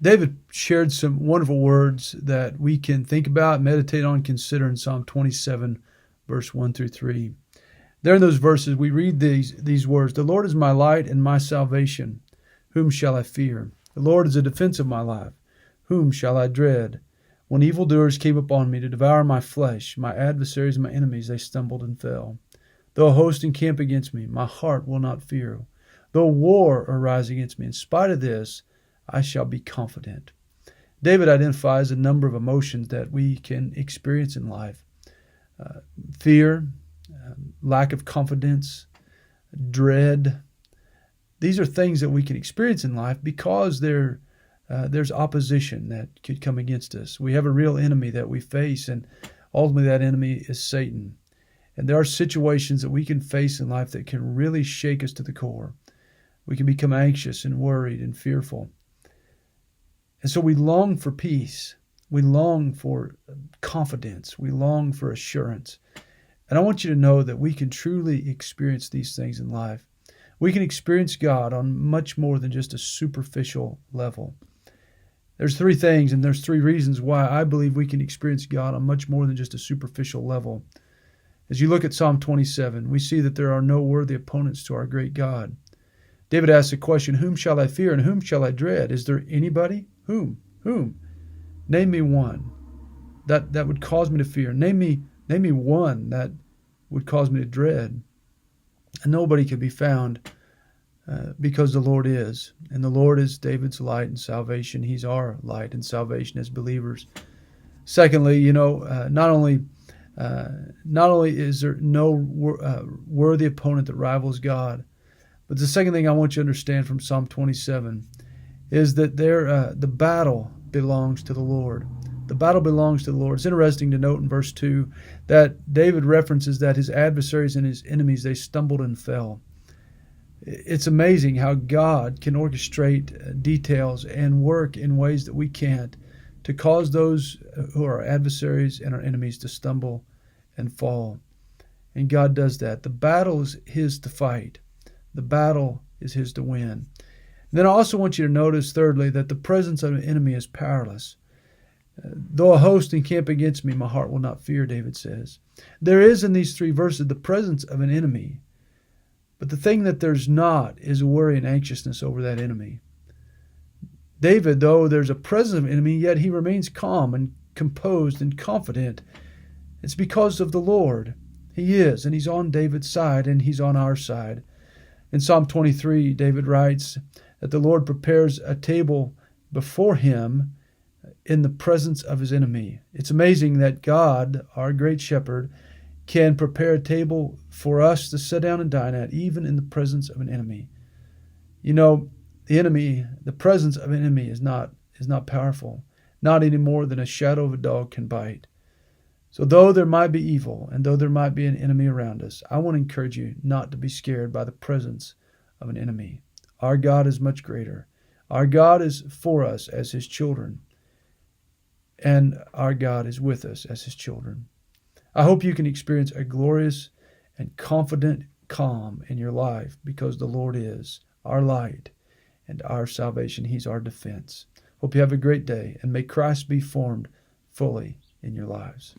David shared some wonderful words that we can think about, meditate on, consider in Psalm 27, verse 1 through 3. There in those verses, we read these words: "The Lord is my light and my salvation. Whom shall I fear? The Lord is a defense of my life. Whom shall I dread? When evildoers came upon me to devour my flesh, my adversaries and my enemies, they stumbled and fell. Though a host encamp against me, my heart will not fear. Though war arise against me, in spite of this, I shall be confident." David identifies a number of emotions that we can experience in life: fear, lack of confidence, dread. These are things that we can experience in life because there's opposition that could come against us. We have a real enemy that we face, and ultimately that enemy is Satan. And there are situations that we can face in life that can really shake us to the core. We can become anxious and worried and fearful. And so we long for peace. We long for confidence. We long for assurance. And I want you to know that we can truly experience these things in life. We can experience God on much more than just a superficial level. There's three things, and there's three reasons why I believe we can experience God on much more than just a superficial level. As you look at Psalm 27, we see that there are no worthy opponents to our great God. David asks the question, "Whom shall I fear and whom shall I dread?" Is there anybody? Whom? Name me one that would cause me to fear. Name me one that would cause me to dread. And nobody can be found because the Lord is. And the Lord is David's light and salvation. He's our light and salvation as believers. Secondly, not only is there no worthy opponent that rivals God, but the second thing I want you to understand from Psalm 27 is that the battle belongs to the Lord. The battle belongs to the Lord. It's interesting to note in verse 2 that David references that his adversaries and his enemies, they stumbled and fell. It's amazing how God can orchestrate details and work in ways that we can't to cause those who are adversaries and our enemies to stumble and fall. And God does that. The battle is his to fight. The battle is his to win. And then I also want you to notice, thirdly, that the presence of an enemy is powerless. "Though a host encamp against me, my heart will not fear," David says. There is in these three verses the presence of an enemy. But the thing that there's not is worry and anxiousness over that enemy. David, though there's a presence of an enemy, yet he remains calm and composed and confident. It's because of the Lord. He is, and he's on David's side, and he's on our side. In Psalm 23, David writes that the Lord prepares a table before him in the presence of his enemy. It's amazing that God, our great shepherd, can prepare a table for us to sit down and dine at, even in the presence of an enemy. The presence of an enemy is not powerful, not any more than a shadow of a dog can bite. So though there might be evil, and though there might be an enemy around us, I want to encourage you not to be scared by the presence of an enemy. Our God is much greater. Our God is for us as his children. And our God is with us as his children. I hope you can experience a glorious and confident calm in your life because the Lord is our light and our salvation. He's our defense. Hope you have a great day, and may Christ be formed fully in your lives.